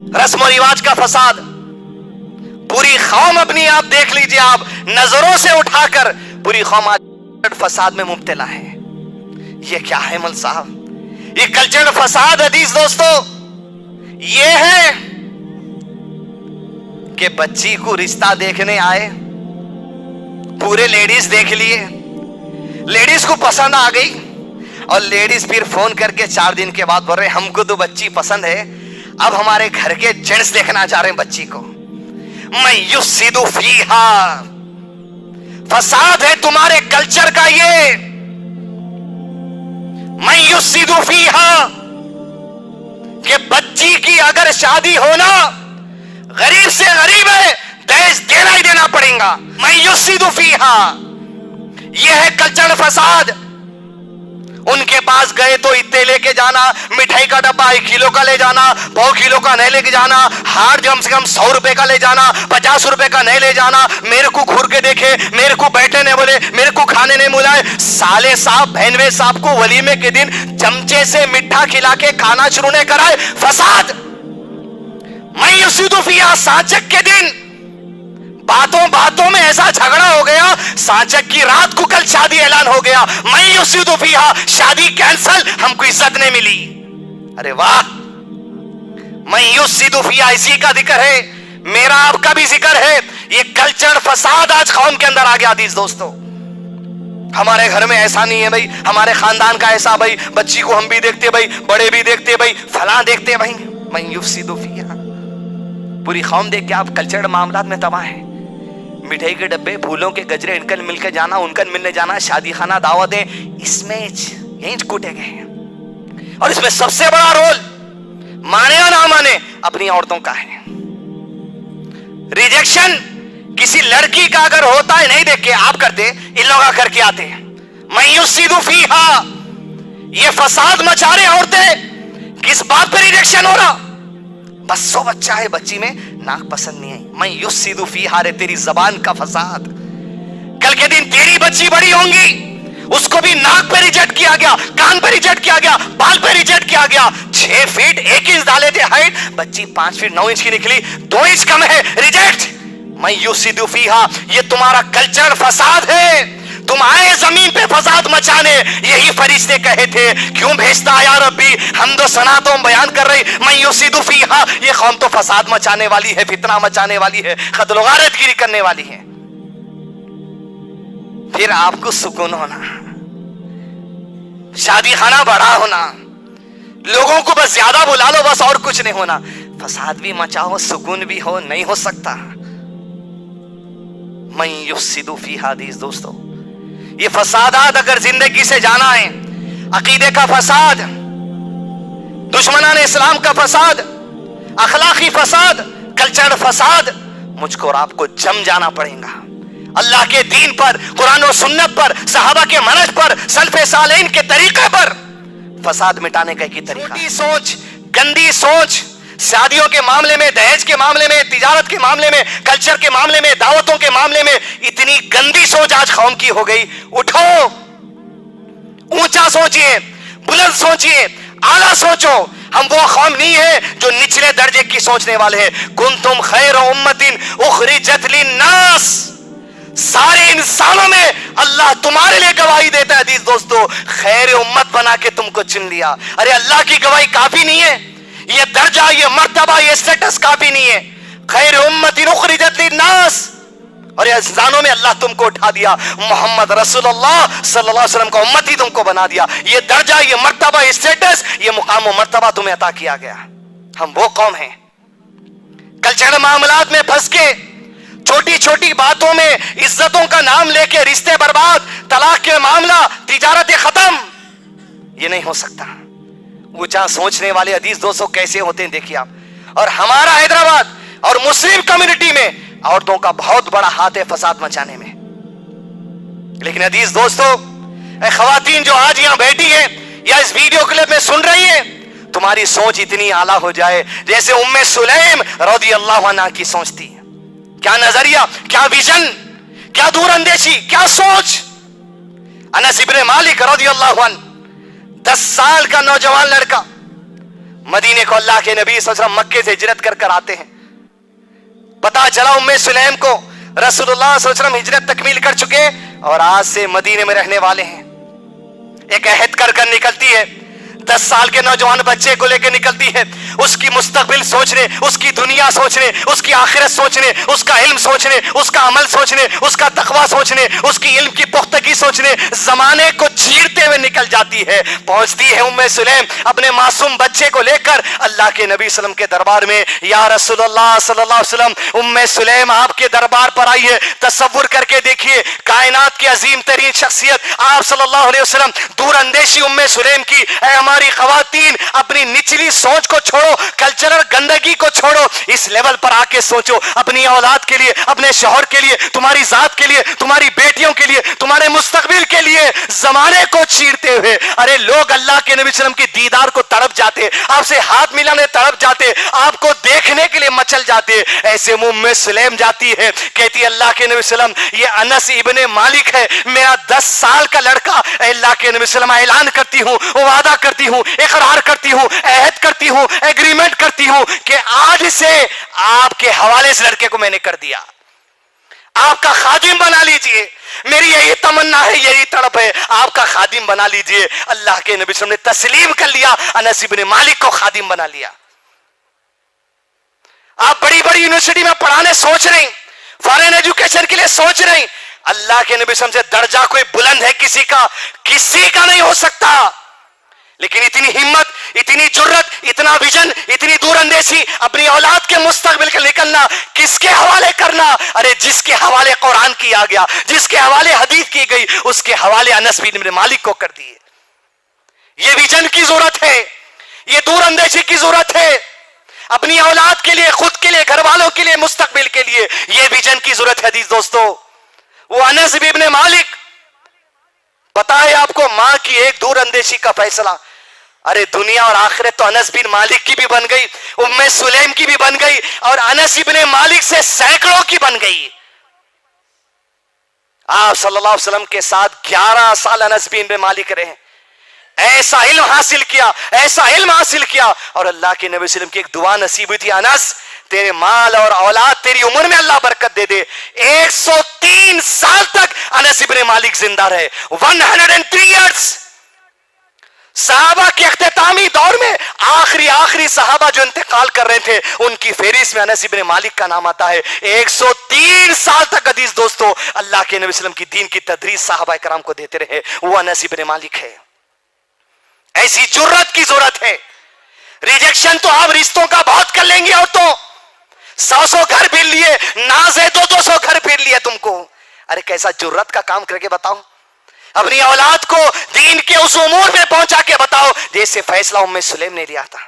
रस्म और रिवाज का फसाद, पूरी कौम अपनी आप देख लीजिए, आप नजरों से उठाकर पूरी कौम आज फसाद में मुब्तला है। ये क्या है मल साहब, ये कल्चर फसाद अजीज दोस्तों ये है कि बच्ची को रिश्ता देखने आए, पूरे लेडीज देख लिए, लेडीज को पसंद आ गई और लेडीज फिर फोन करके 4 दिन के बाद बोल रहे हमको तो बच्ची पसंद है, अब हमारे घर के जेंट्स देखना चाह रहे हैं बच्ची को। मैं युफ्सिदु फीहा, फसाद है तुम्हारे कल्चर का ये। मैं युफ्सिदु फीहा कि बच्ची की अगर शादी होना, गरीब से गरीब है दहेज देना ही देना पड़ेगा। मैं युफ्सिदु फीहा, यह है कल्चर फसाद। उनके पास गए तो इतने लेके जाना, मिठाई का डब्बा 1 किलो का ले जाना, 1.5 किलो का नहीं लेके जाना, हार कम से कम 100 रुपए का ले जाना, 50 रुपए का नहीं ले जाना। मेरे को घूर के देखे, मेरे को बैठे नहीं बोले, मेरे को खाने नहीं बुलाए। साले साहब बहनवे साहब को वलीमे के दिन चमचे से मिठा खिला के खाना शुरू नहीं कराए, फसाद। मैं युफ्सिदु फीहा, साचक के दिन बातों बातों में ऐसा झगड़ा हो गया, साचक की रात को कल शादी ऐलान हो गया। मैं युफ्सिदु फीहा, शादी कैंसल, हमको इज्जत नहीं मिली। अरे वाह, मैं युफ्सिदु फीहा इसी का जिक्र है, मेरा आपका भी जिक्र है। ये कल्चर फसाद आज कौम के अंदर आ गया अजीज दोस्तों। हमारे घर में ऐसा नहीं है भाई, हमारे खानदान का ऐसा भाई, बच्ची को हम भी देखते भाई, बड़े भी देखते भाई, फला देखते भाई। मैं युफ्सिदु फीहा, पूरी कौम देख के आप कल्चर मामलात में तबाह है। मिठाई के डब्बे, फूलों के गजरे, इनकन मिलकर जाना, उनकन मिलने जाना, शादी खाना, दावतें, इसमें यहीं कूटे गए हैं। और इसमें सबसे बड़ा रोल माने या ना माने अपनी औरतों का है। रिजेक्शन किसी लड़की का अगर होता है, नहीं देख के आप करते, इन लोग करके आते हैं। मैं युफ्सिदु फीहा, ये फसाद मचा रहे औरतें। किस बात पर रिजेक्शन हो रहा? बस 100 बच्चा है, बच्ची में नाक पसंद नहीं आई। मैं युफ्सिदु फीहा, रे तेरी जबान का फसाद। कल के दिन तेरी बच्ची बड़ी होंगी, उसको भी नाक पे रिजेक्ट किया गया, कान पे रिजेक्ट किया गया, बाल पे रिजेक्ट किया गया। 6 फीट 1 इंच डाले थे हाइट, बच्ची 5 फीट 9 इंच की निकली, 2 इंच कम है, रिजेक्ट। मैं युफ्सिदु फीहा, ये तुम्हारा कल्चर फसाद है। तुम आए जमीन पे फसाद मचाने, यही फरिश्ते कहे थे क्यों भेजता या रब्बी, हम तो सना तो हम बयान कर रही। मैं युफ्सिदु फीहा, ये कौम तो फसाद मचाने वाली है, फितना मचाने वाली है, कत्ल गारतगिरी करने वाली है। फिर आपको सुकून होना, शादी खाना बड़ा होना, लोगों को बस ज्यादा बुला लो बस, और कुछ नहीं होना। फसाद भी मचाओ, सुकून भी हो, नहीं हो सकता। मैं युफ्सिदु फीहा अजीज दोस्तों, ये फसादात अगर जिंदगी से जाना है, अकीदे का फसाद, दुश्मनान इस्लाम का फसाद, अखलाकी फसाद, कल्चर फसाद, मुझको और आपको जम जाना पड़ेगा। अल्लाह के दीन पर, कुरान और सुन्नत पर, सहाबा के मनहज पर, सल्फे सालेन के तरीके पर फसाद मिटाने का एक तरीका। छोटी सोच, गंदी सोच, शादियों के मामले में, दहेज के मामले में, तिजारत के मामले में, कल्चर के मामले में, दावतों के मामले में इतनी गंदी सोच आज कौम की हो गई। उठो, ऊंचा सोचिए, बुलंद सोचिए, आला सोचो। हम वो कौम नहीं है जो निचले दर्जे की सोचने वाले हैं। कुंतुम खैर उम्मतिन उखरिजत लिन्नास, सारे इंसानों में अल्लाह तुम्हारे लिए गवाही देता है अजीज दोस्तों, खैर उम्मत बना के तुमको चुन लिया। अरे अल्लाह की गवाही काफी नहीं है? ये दर्जा, ये मर्तबा, ये स्टेटस काफी नहीं है? खैर उम्मतिन उखरिजत लिन्नास, और ये इंसानों में अल्लाह तुमको उठा दिया, मोहम्मद रसूलुल्लाह सल्लल्लाहु अलैहि वसल्लम का उम्मती तुमको बना दिया। ये दर्जा, ये मर्तबा, ये स्टेटस, ये मुकाम और मर्तबा तुम्हें अता किया गया। हम वो कौम हैं कल्चर मामलात में फंस के, छोटी छोटी बातों में इज्जतों का नाम लेके रिश्ते बर्बाद, तलाक के मामला, तिजारत खत्म। ये नहीं हो सकता। ऊंचा सोचने वाले अजीज दोस्तों कैसे होते हैं देखिए आप। और हमारा हैदराबाद और मुस्लिम कम्युनिटी में औरतों का बहुत बड़ा हाथ है फसाद मचाने में। लेकिन अजीज दोस्तों, खवातीन जो आज यहां बैठी है या इस वीडियो क्लिप में सुन रही है, तुम्हारी सोच इतनी आला हो जाए जैसे उम्मे सुलैम रज़ियल्लाहु अन्हा की सोच थी। क्या नजरिया, क्या विजन, क्या दूरअंदेशी, क्या सोच। अनस इब्ने मालिक रज़ियल्लाहु अन्हु 10 साल का नौजवान लड़का مدینے کو اللہ کے نبی صلی اللہ علیہ وسلم مکے سے ہجرت کر کر آتے ہیں. پتا چلا ام سلیم کو رسول اللہ صلی اللہ علیہ وسلم ہجرت تکمیل کر چکے اور آج سے مدینے میں رہنے والے ہیں. ایک عہد کر کر نکلتی ہے, 10 سال کے نوجوان بچے کو لے کے نکلتی ہے, اس کی مستقبل سوچنے, اس کی دنیا سوچنے, اس کی آخرت سوچنے, اس کا علم سوچنے, اس کا عمل سوچنے, اس کا تقوی سوچنے, اس کی علم کی پختگی سوچنے, زمانے کو چیرتے ہوئے نکل جاتی ہے. پہنچتی ہے ام سلیم اپنے معصوم بچے کو لے کر اللہ کے نبی صلی اللہ علیہ وسلم کے دربار میں. یا رسول اللہ صلی اللہ علیہ وسلم, ام سلیم آپ کے دربار پر آئی ہے. تصور کر کے دیکھیے, کائنات کی عظیم ترین شخصیت آپ صلی اللہ علیہ وسلم, دور اندیشی ام سلیم کی. اے ہماری خواتین, اپنی نچلی سوچ کو چھوڑو, کلچرل گندگی کو چھوڑو, اس لیول پر آ کے سوچو اپنی اولاد کے لیے, اپنے شوہر کے لیے, تمہاری ذات کے لیے, تمہاری بیٹیوں کے لیے, تمہارے مستقبل کے لیے. زمانے کو چیرتے ہوئے ارے لوگ اللہ کے نبی صلی اللہ علیہ وسلم کی دیدار کو تڑپ جاتے, آپ سے ہاتھ ملانے تڑپ جاتے, آپ کو دیکھنے کے لیے مچل جاتے. ایسے ام سلیم جاتی ہے, کہتی ہے اللہ کے نبی صلی اللہ علیہ وسلم یہ انس ابن مالک ہے, میرا 10 سال کا لڑکا. اے اللہ کے نبی صلی اللہ علیہ وسلم, اعلان کرتی ہوں, وعدہ کرتی ہوں, اقرار کرتی ہوں, عہد کرتی ہوں, ایگریمنٹ کرتی ہوں کہ آج سے آپ کے حوالے سے لڑکے کو میں نے کر دیا, آپ کا خادم بنا لیجئے. میری یہی تمنا ہے, یہی تڑپ ہے, آپ کا خادم بنا لیجئے. اللہ کے نبی صلی اللہ علیہ وسلم نے تسلیم کر لیا, انس بن مالک کو خادم بنا لیا. آپ بڑی بڑی یونیورسٹی میں پڑھانے سوچ رہے ہیں, فارن ایجوکیشن کے لیے سوچ رہے ہیں. اللہ کے نبی صلی اللہ علیہ وسلم سے درجہ کوئی بلند ہے کسی کا نہیں ہو سکتا. لیکن اتنی ہمت, اتنی جرت, اتنا ویژن, اتنی دور اندیشی, اپنی اولاد کے مستقبل کے نکلنا, کس کے حوالے کرنا؟ ارے جس کے حوالے قرآن کیا گیا, جس کے حوالے حدیث کی گئی, اس کے حوالے انس بن مالک کو کر دیے. یہ ویژن کی ضرورت ہے, یہ دور اندیشی کی ضرورت ہے, اپنی اولاد کے لیے, خود کے لیے, گھر والوں کے لیے, مستقبل کے لیے یہ ویژن کی ضرورت ہے. حدیث دوستو, وہ انس بن مالک, پتا ہے آپ کو ماں کی ایک دور اندیشی کا فیصلہ, ارے دنیا اور آخرت تو انس بن مالک کی بھی بن گئی, ام سلیم کی بھی بن گئی, اور انس بن مالک سے سینکڑوں کی بن گئی. آپ صلی اللہ علیہ وسلم کے ساتھ 11 سال انس بن مالک رہے, ایسا علم حاصل کیا, ایسا علم حاصل کیا, اور اللہ کے نبی صلی اللہ علیہ وسلم کی ایک دعا نصیب ہوئی تھی, انس تیرے مال اور اولاد, تیری عمر میں اللہ برکت دے دے. 103 سال تک انس بن مالک زندہ رہے, 103 ایئرز. صحابہ کے اختتامی دور میں آخری صحابہ جو انتقال کر رہے تھے, ان کی فہرست میں انس بن مالک کا نام آتا ہے. 103 سال تک حدیث دوستو اللہ کے نبی صلی اللہ علیہ وسلم کی دین کی تدریس صحابہ کرام کو دیتے رہے, وہ انس بن مالک ہے. ایسی جرت کی ضرورت ہے. ریجیکشن تو آپ رشتوں کا بہت کر لیں گے, عورتوں 100 گھر پھر لیے, ناز ہے 200 گھر پھر لیے تم کو. ارے کیسا جرت کا کام کر کے بتاؤ, اپنی اولاد کو دین کے اس امور میں پہنچا کے بتاؤ جیسے فیصلہ ام سلیم نے لیا تھا.